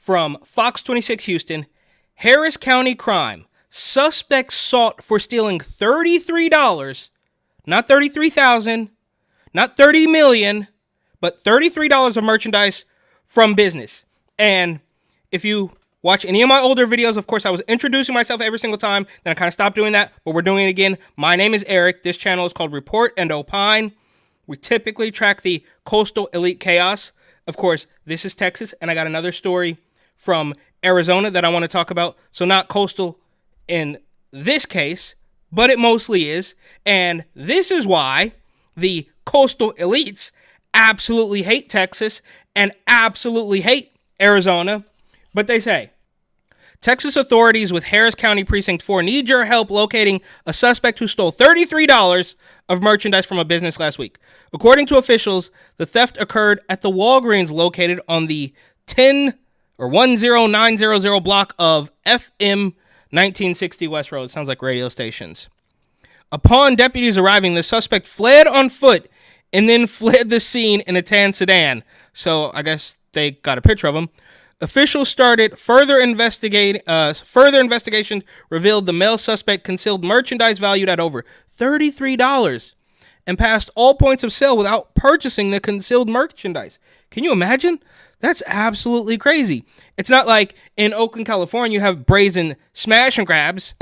from Fox 26 Houston. Harris County crime. Suspects sought for stealing $33, not $33,000, not $30 million, but $33 of merchandise from business. And if you watch any of my older videos, of course, I was introducing myself every single time. Then I kind of stopped doing that, but we're doing it again. My name is Eric. This channel is called Report and Opine. We typically track the coastal elite chaos. Of course, this is Texas, and I got another story from Arizona that I want to talk about. So not coastal in this case, but it mostly is. And this is why the coastal elites absolutely hate Texas and absolutely hate Arizona. But they say, Texas authorities with Harris County Precinct 4 need your help locating a suspect who stole $33 of merchandise from a business last week. According to officials, the theft occurred at the Walgreens located on the 10900 block of FM 1960 West Road. Sounds like radio stations. Upon deputies arriving, the suspect fled on foot and then fled the scene in a tan sedan. So I guess they got a picture of him. Officials started further investigation revealed the male suspect concealed merchandise valued at over $33 and passed all points of sale without purchasing the concealed merchandise. Can you imagine? That's absolutely crazy. It's not like in Oakland, California, you have brazen smash and grabs.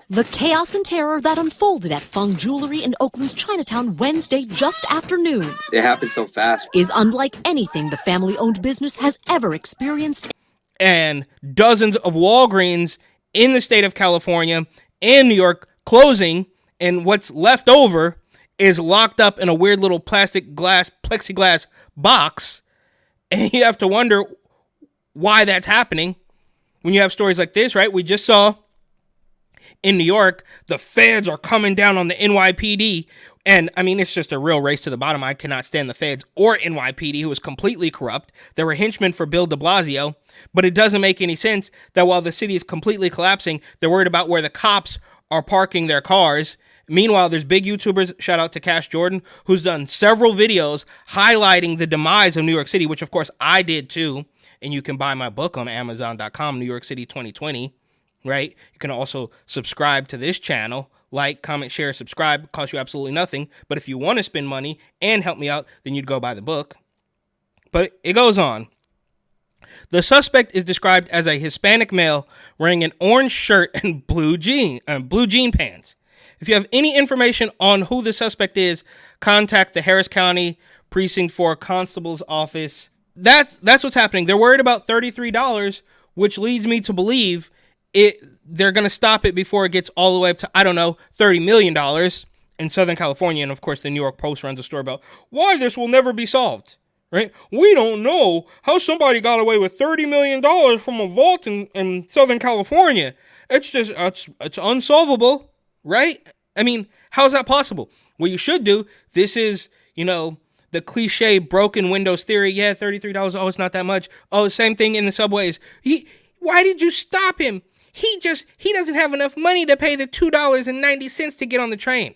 The chaos and terror that unfolded at Fung Jewelry in Oakland's Chinatown Wednesday just after noon. It happened so fast. Is unlike anything the family-owned business has ever experienced. And dozens of Walgreens in the state of California and New York closing, and what's left over is locked up in a weird little plexiglass box. And you have to wonder why that's happening when you have stories like this, right? We just saw in New York, the feds are coming down on the NYPD. And I mean, it's just a real race to the bottom. I cannot stand the feds or NYPD, who is completely corrupt. They were henchmen for Bill de Blasio. But it doesn't make any sense that while the city is completely collapsing, they're worried about where the cops are parking their cars. Meanwhile, there's big YouTubers, shout out to Cash Jordan, who's done several videos highlighting the demise of New York City, which of course I did too. And you can buy my book on Amazon.com, New York City 2020. Right? You can also subscribe to this channel. Like, comment, share, subscribe. It costs you absolutely nothing. But if you want to spend money and help me out, then you'd go buy the book. But it goes on. The suspect is described as a Hispanic male wearing an orange shirt and blue jean pants. If you have any information on who the suspect is, contact the Harris County Precinct 4 Constable's Office. That's what's happening. They're worried about $33, which leads me to believe they're going to stop it before it gets all the way up to, I don't know, $30 million in Southern California. And of course, the New York Post runs a story about why this will never be solved, right? We don't know how somebody got away with $30 million from a vault in Southern California. It's just, it's unsolvable, right? I mean, how is that possible? What you should do, this is, the cliche broken windows theory. Yeah, $33. Oh, it's not that much. Oh, same thing in the subways. Why did you stop him? He doesn't have enough money to pay the $2.90 to get on the train,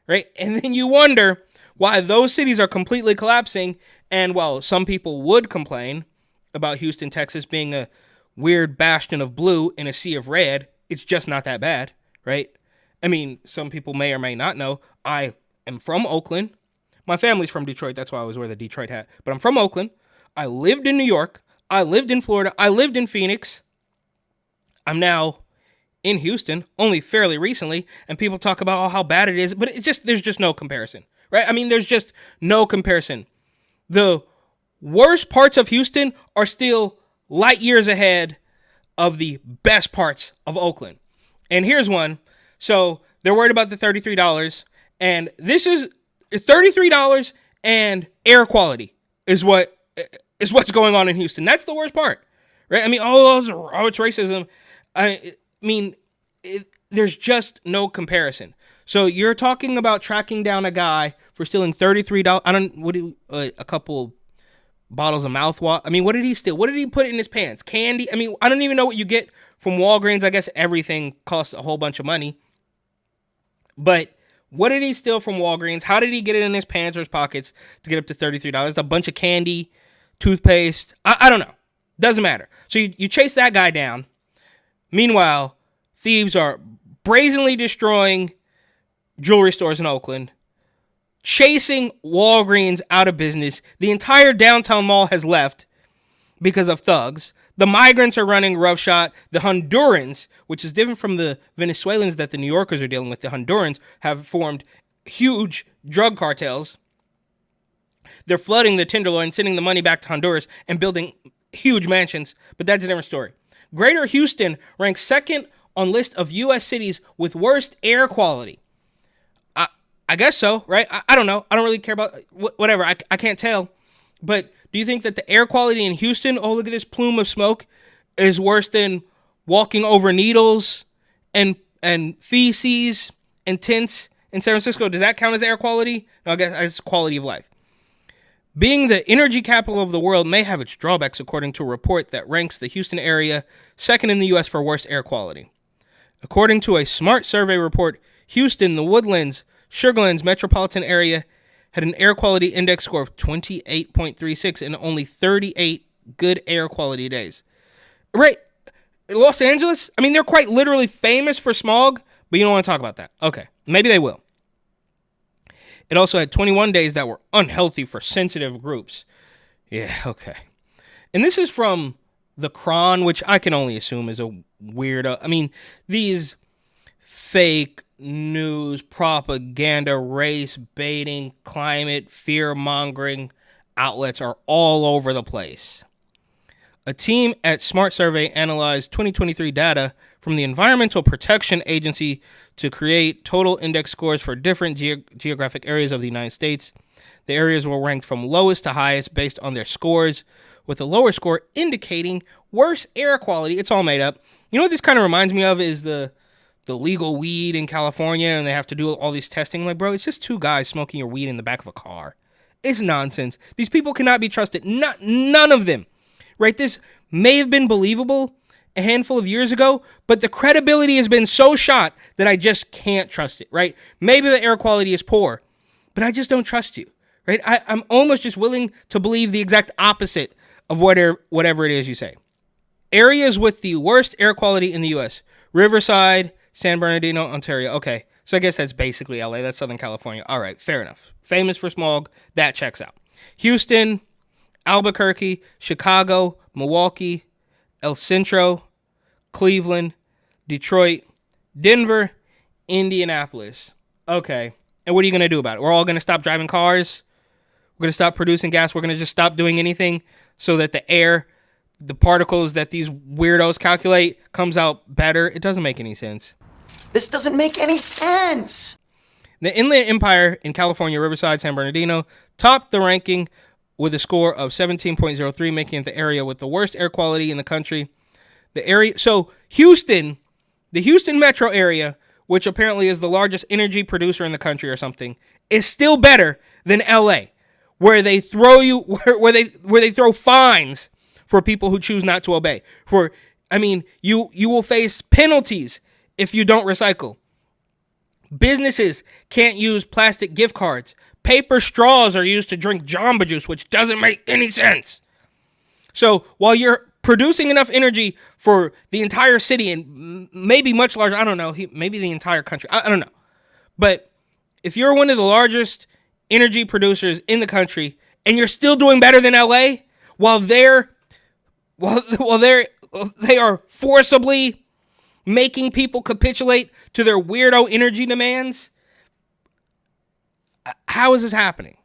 right? And then you wonder why those cities are completely collapsing. And while some people would complain about Houston, Texas being a weird bastion of blue in a sea of red, it's just not that bad, right? I mean, some people may or may not know, I am from Oakland. My family's from Detroit. That's why I always wear the Detroit hat. But I'm from Oakland. I lived in New York. I lived in Florida. I lived in Phoenix. I'm now in Houston only fairly recently, and people talk about how bad it is, but there's just no comparison, right? I mean, there's just no comparison. The worst parts of Houston are still light years ahead of the best parts of Oakland. And here's one. So they're worried about the $33, and this is $33 and air quality is what's going on in Houston. That's the worst part, right? I mean, it's racism. I mean, there's just no comparison. So you're talking about tracking down a guy for stealing $33. A couple bottles of mouthwash. I mean, what did he steal? What did he put in his pants? Candy? I mean, I don't even know what you get from Walgreens. I guess everything costs a whole bunch of money. But what did he steal from Walgreens? How did he get it in his pants or his pockets to get up to $33? A bunch of candy, toothpaste. I don't know. Doesn't matter. So you chase that guy down. Meanwhile, thieves are brazenly destroying jewelry stores in Oakland, chasing Walgreens out of business. The entire downtown mall has left because of thugs. The migrants are running roughshod. The Hondurans, which is different from the Venezuelans that the New Yorkers are dealing with, the Hondurans have formed huge drug cartels. They're flooding the Tenderloin, sending the money back to Honduras, and building huge mansions. But that's a different story. Greater Houston ranks second on list of U.S. cities with worst air quality. I guess so, right? I don't know. I don't really care about whatever. I can't tell. But do you think that the air quality in Houston, oh, look at this plume of smoke, is worse than walking over needles and feces and tents in San Francisco? Does that count as air quality? No, I guess it's quality of life. Being the energy capital of the world may have its drawbacks, according to a report that ranks the Houston area second in the U.S. for worst air quality. According to a SMART survey report, Houston, the Woodlands, Sugarlands metropolitan area had an air quality index score of 28.36 and only 38 good air quality days. Right. Los Angeles, I mean, they're quite literally famous for smog, but you don't want to talk about that. Okay. Maybe they will. It also had 21 days that were unhealthy for sensitive groups. Yeah, okay. And this is from the Cron, which I can only assume is a weirdo. I mean, these fake news, propaganda, race baiting, climate fear mongering outlets are all over the place. A team at Smart Survey analyzed 2023 data from the Environmental Protection Agency to create total index scores for different geographic areas of the United States. The areas were ranked from lowest to highest based on their scores, with the lower score indicating worse air quality. It's all made up. You know what this kind of reminds me of is the legal weed in California, and they have to do all these testing. Like, bro, it's just two guys smoking your weed in the back of a car. It's nonsense. These people cannot be trusted. None of them. Right? This may have been believable a handful of years ago, but the credibility has been so shot that I just can't trust it, right? Maybe the air quality is poor, but I just don't trust you, right? I'm almost just willing to believe the exact opposite of whatever it is you say. Areas with the worst air quality in the U.S. Riverside, San Bernardino, Ontario. Okay, so I guess that's basically LA. That's Southern California. All right, fair enough. Famous for smog. That checks out. Houston, Albuquerque, Chicago, Milwaukee, El Centro, Cleveland, Detroit, Denver, Indianapolis. Okay, and what are you going to do about it? We're all going to stop driving cars? We're going to stop producing gas? We're going to just stop doing anything so that the air, the particles that these weirdos calculate, comes out better? It doesn't make any sense. This doesn't make any sense. The Inland Empire in California, Riverside, San Bernardino, topped the ranking with a score of 17.03, making it the area with the worst air quality in the country. So Houston, the Houston metro area, which apparently is the largest energy producer in the country or something, is still better than LA, where they throw where they throw fines for people who choose not to obey. You will face penalties if you don't recycle. Businesses can't use plastic gift cards. Paper straws are used to drink Jamba Juice, which doesn't make any sense. So while you're producing enough energy for the entire city and maybe much larger, I don't know, maybe the entire country, I don't know. But if you're one of the largest energy producers in the country and you're still doing better than LA, while they are forcibly making people capitulate to their weirdo energy demands, how is this happening?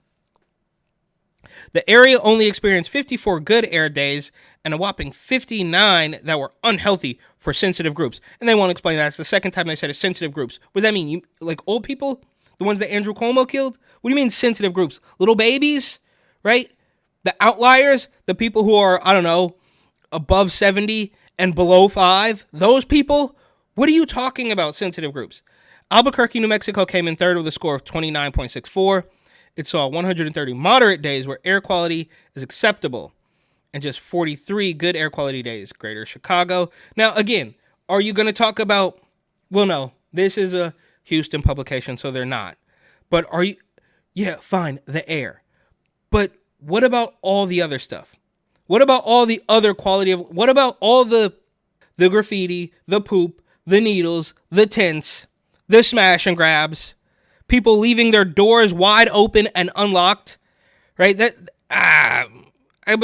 The area only experienced 54 good air days and a whopping 59 that were unhealthy for sensitive groups. And they won't explain that. It's the second time they said it's sensitive groups. What does that mean? Like old people? The ones that Andrew Cuomo killed? What do you mean sensitive groups? Little babies? Right? The outliers? The people who are, I don't know, above 70 and below 5? Those people? What are you talking about, sensitive groups? Albuquerque, New Mexico came in third with a score of 29.64. It saw 130 moderate days where air quality is acceptable and just 43 good air quality days. Greater Chicago. Now, again, are you going to talk about, well, no, this is a Houston publication, so they're not. But are you, yeah, fine, the air. But what about all the other stuff? What about all the other quality of, what about all the graffiti, the poop, the needles, the tents, the smash and grabs, people leaving their doors wide open and unlocked, right? But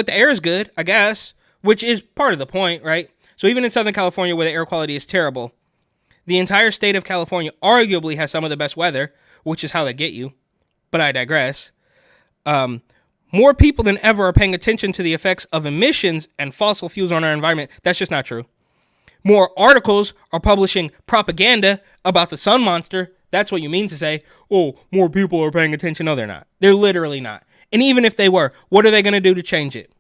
the air is good, I guess, which is part of the point, right? So even in Southern California, where the air quality is terrible, the entire state of California arguably has some of the best weather, which is how they get you. But I digress. More people than ever are paying attention to the effects of emissions and fossil fuels on our environment. That's just not true. More articles are publishing propaganda about the sun monster. That's what you mean to say, oh, more people are paying attention. No, they're not. They're literally not. And even if they were, what are they going to do to change it?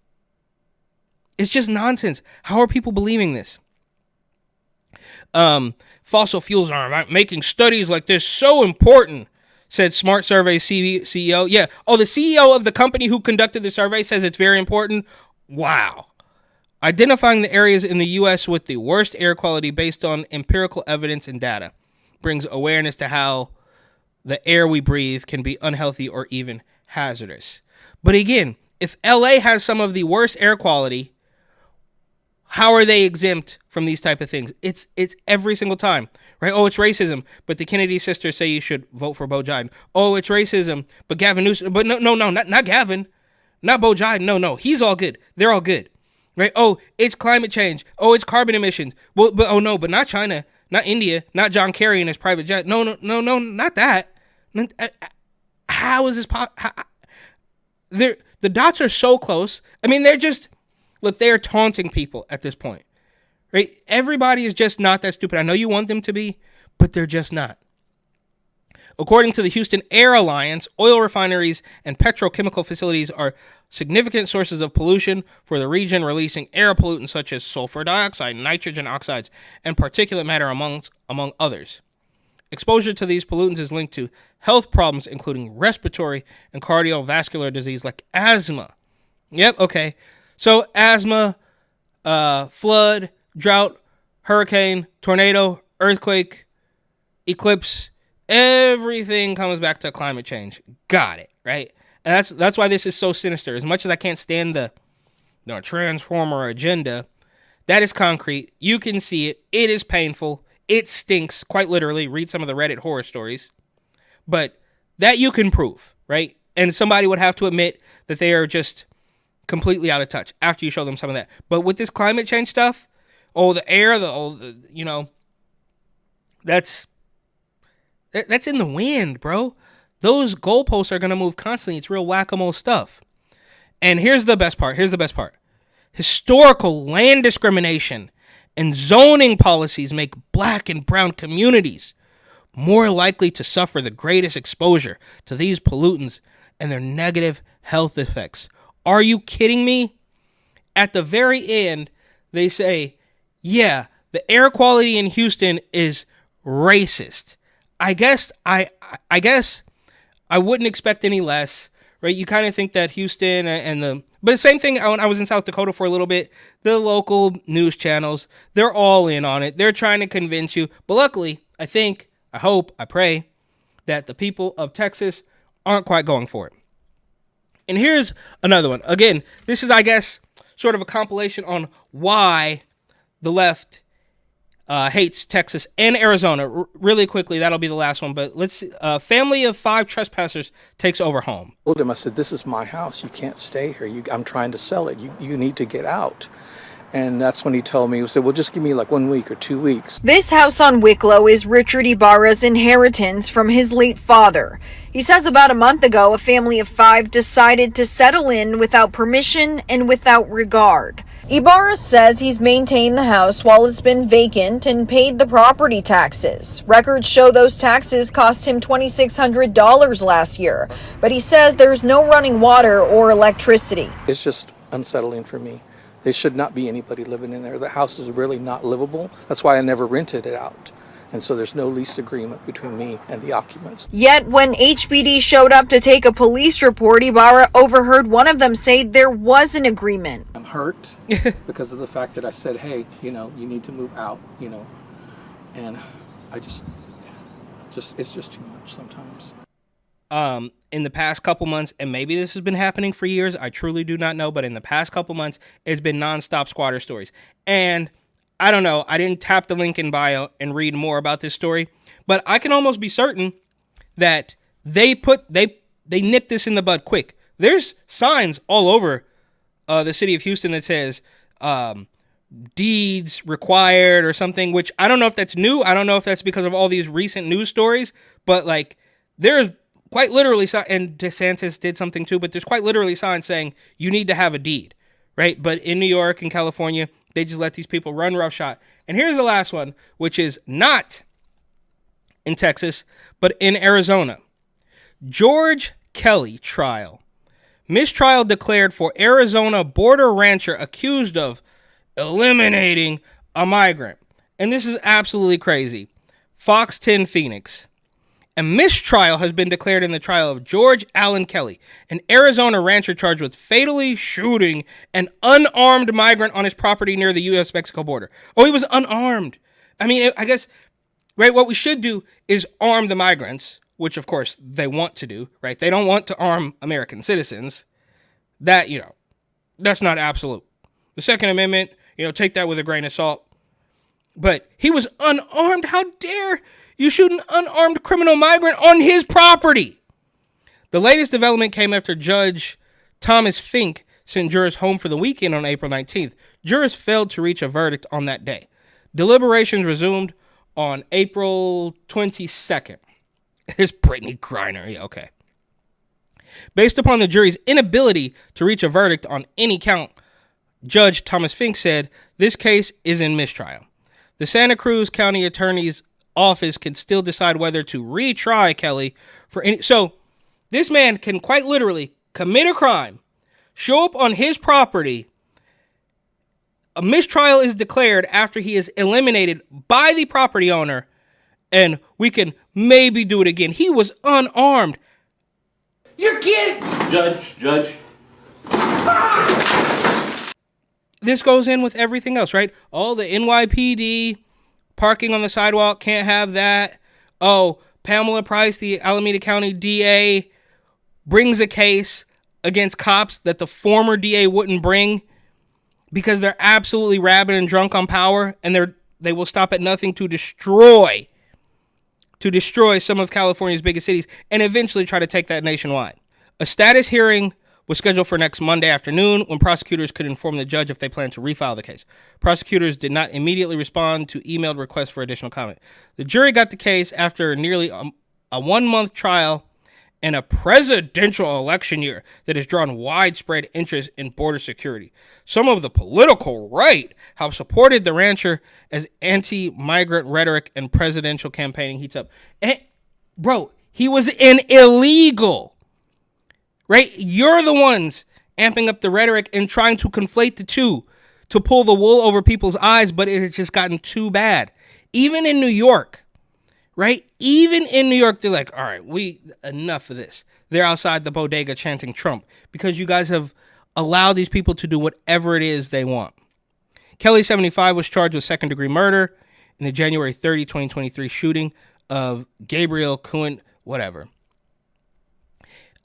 It's just nonsense. How are people believing this? Fossil fuels are making studies like this so important, said Smart Survey CEO. Yeah. Oh, the CEO of the company who conducted the survey says it's very important. Wow. Identifying the areas in the U.S. with the worst air quality based on empirical evidence and data brings awareness to how the air we breathe can be unhealthy or even hazardous. But again, if LA has some of the worst air quality, how are they exempt from these type of things? It's every single time, right? Oh, it's racism, but the Kennedy sisters say you should vote for Beau Biden. Oh, it's racism, but Gavin Newsom, but no, not Gavin, not Beau Biden. No, he's all good. They're all good, right? Oh, it's climate change. Oh, it's carbon emissions. Well, but not China, not India, not John Kerry and his private jet. No, not that. How is this the dots are so close. I mean, they are taunting people at this point, right? Everybody is just not that stupid. I know you want them to be, but they're just not. According to the Houston Air Alliance, oil refineries and petrochemical facilities are significant sources of pollution for the region, releasing air pollutants such as sulfur dioxide, nitrogen oxides, and particulate matter, among others. Exposure to these pollutants is linked to health problems, including respiratory and cardiovascular disease like asthma. Yep, okay. So asthma, flood, drought, hurricane, tornado, earthquake, eclipse, everything comes back to climate change. Got it, right? And that's why this is so sinister. As much as I can't stand the transformer agenda, that is concrete. You can see it. It is painful. It stinks, quite literally. Read some of the Reddit horror stories. But that you can prove, right? And somebody would have to admit that they are just completely out of touch after you show them some of that. But with this climate change stuff, the air, that's in the wind, bro. Those goalposts are going to move constantly. It's real whack-a-mole stuff. And here's the best part. Historical land discrimination and zoning policies make black and brown communities more likely to suffer the greatest exposure to these pollutants and their negative health effects. Are you kidding me? At the very end, they say, yeah, the air quality in Houston is racist. I guess I wouldn't expect any less, right? You kind of think that Houston but the same thing when I was in South Dakota for a little bit, the local news channels, they're all in on it. They're trying to convince you. But luckily, I hope, I pray that the people of Texas aren't quite going for it. And here's another one. Again, this is, I guess, sort of a compilation on why the left hates Texas and Arizona. Really quickly, that'll be the last one. But let's see. Family of 5 trespassers takes over home. I told him, I said, this is my house. You can't stay here. I'm trying to sell it. You need to get out. And that's when he told me, he said, well, just give me like 1 week or 2 weeks. This house on Wicklow is Richard Ibarra's inheritance from his late father. He says about a month ago, a family of 5 decided to settle in without permission and without regard. Ibarra says he's maintained the house while it's been vacant and paid the property taxes. Records show those taxes cost him $2,600 last year, but he says there's no running water or electricity. It's just unsettling for me. There should not be anybody living in there. The house is really not livable. That's why I never rented it out. And so there's no lease agreement between me and the occupants. Yet when HPD showed up to take a police report, Ibarra overheard one of them say there was an agreement. I'm hurt because of the fact that I said, hey, you need to move out, and I it's just too much sometimes. in the past couple months, and maybe this has been happening for years, I truly do not know, but in the past couple months, it's been nonstop squatter stories. And I don't know, I didn't tap the link in bio and read more about this story, but I can almost be certain that they nipped this in the bud quick. There's signs all over the city of Houston that says deeds required or something, which I don't know if that's new. I don't know if that's because of all these recent news stories, but like there's quite literally, and DeSantis did something too, but there's quite literally signs saying you need to have a deed, right? But in New York and California, they just let these people run roughshod. And here's the last one, which is not in Texas, but in Arizona. George Kelly trial. Mistrial declared for Arizona border rancher accused of eliminating a migrant. And this is absolutely crazy. Fox 10 Phoenix. A mistrial has been declared in the trial of George Allen Kelly, an Arizona rancher charged with fatally shooting an unarmed migrant on his property near the U.S.-Mexico border. Oh, he was unarmed. I mean, I guess, right, what we should do is arm the migrants, which, of course, they want to do, right? They don't want to arm American citizens. That, that's not absolute. The Second Amendment, take that with a grain of salt. But he was unarmed. How dare you shoot an unarmed criminal migrant on his property? The latest development came after Judge Thomas Fink sent jurors home for the weekend on April 19th. Jurors failed to reach a verdict on that day. Deliberations resumed on April 22nd. It's Brittany Griner. Yeah, okay. Based upon the jury's inability to reach a verdict on any count, Judge Thomas Fink said this case is in mistrial. The Santa Cruz County Attorney's Office can still decide whether to retry Kelly for any. So this man can quite literally commit a crime, show up on his property. A mistrial is declared after he is eliminated by the property owner, and we can maybe do it again. He was unarmed. You're kidding! Judge. This goes in with everything else, right? Oh, the NYPD parking on the sidewalk, can't have that. Oh, Pamela Price, the Alameda County DA, brings a case against cops that the former DA wouldn't bring because they're absolutely rabid and drunk on power, and they will stop at nothing to destroy some of California's biggest cities and eventually try to take that nationwide. A status hearing was scheduled for next Monday afternoon when prosecutors could inform the judge if they plan to refile the case. Prosecutors did not immediately respond to emailed requests for additional comment. The jury got the case after nearly a 1-month trial and a presidential election year that has drawn widespread interest in border security. Some of the political right have supported the rancher as anti-migrant rhetoric and presidential campaigning heats up. And, bro, he was an illegal. Right? You're the ones amping up the rhetoric and trying to conflate the two to pull the wool over people's eyes, but it has just gotten too bad. Even in New York, right? Even in New York, they're like, all right, enough of this. They're outside the bodega chanting Trump because you guys have allowed these people to do whatever it is they want. Kelly, 75, was charged with second-degree murder in the January 30, 2023 shooting of Gabriel Cuen, whatever.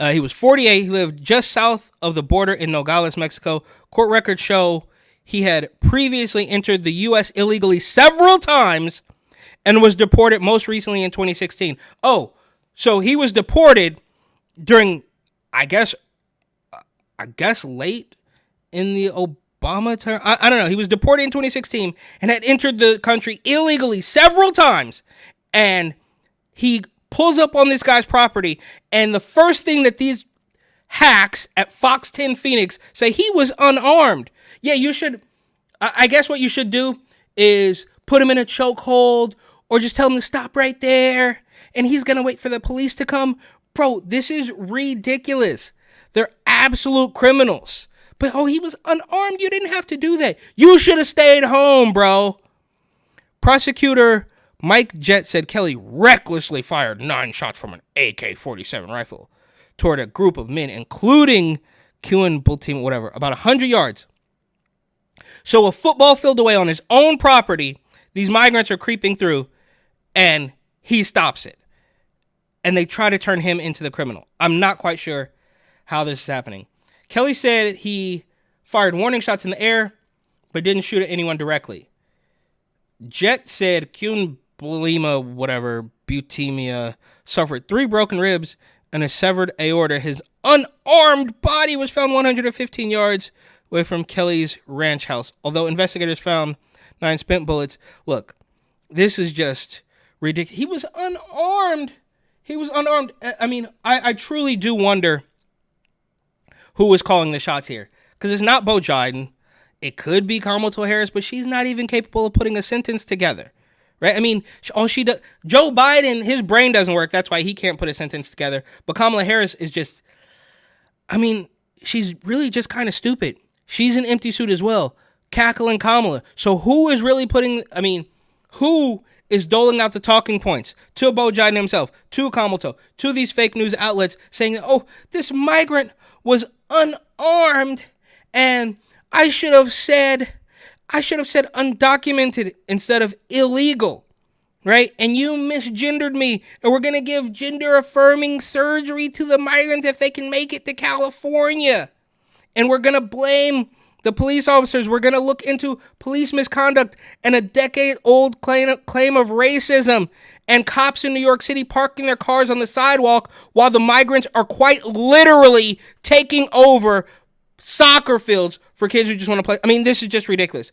He was 48. He lived just south of the border in Nogales, Mexico. Court records show he had previously entered the U.S. illegally several times and was deported most recently in 2016. Oh, so he was deported during, I guess late in the Obama term. I don't know. He was deported in 2016 and had entered the country illegally several times. And he pulls up on this guy's property, and the first thing that these hacks at Fox 10 Phoenix say, he was unarmed. Yeah, you should, I guess what you should do is put him in a chokehold or just tell him to stop right there, and he's going to wait for the police to come. Bro, this is ridiculous. They're absolute criminals. But, he was unarmed. You didn't have to do that. You should have stayed home, bro. Prosecutor Mike Jett said Kelly recklessly fired 9 shots from an AK-47 rifle toward a group of men, including Cuen Bultim, whatever, about 100 yards. So a football field away on his own property, these migrants are creeping through, and he stops it. and they try to turn him into the criminal. I'm not quite sure how this is happening. Kelly said he fired warning shots in the air, but didn't shoot at anyone directly. Jet said butemia suffered 3 broken ribs and a severed aorta. His unarmed body was found 115 yards away from Kelly's ranch house, although investigators found 9 spent bullets. Look, this is just ridiculous. He was unarmed. I mean, I truly do wonder who was calling the shots here, because it's not Bo Jiden. It could be Kamala Harris, but she's not even capable of putting a sentence together, right? I mean, all she does, Joe Biden, his brain doesn't work. That's why he can't put a sentence together. But Kamala Harris is just, I mean, she's really just kind of stupid. She's an empty suit as well. Cackling Kamala. So who is really who is doling out the talking points to Bo Jiden himself, to Kamala, to these fake news outlets saying, oh, this migrant was unarmed and I should have said undocumented instead of illegal, right? And you misgendered me, and we're going to give gender-affirming surgery to the migrants if they can make it to California. And we're going to blame the police officers. We're going to look into police misconduct and a decade-old claim of racism and cops in New York City parking their cars on the sidewalk while the migrants are quite literally taking over soccer fields for kids who just want to play. I mean, this is just ridiculous.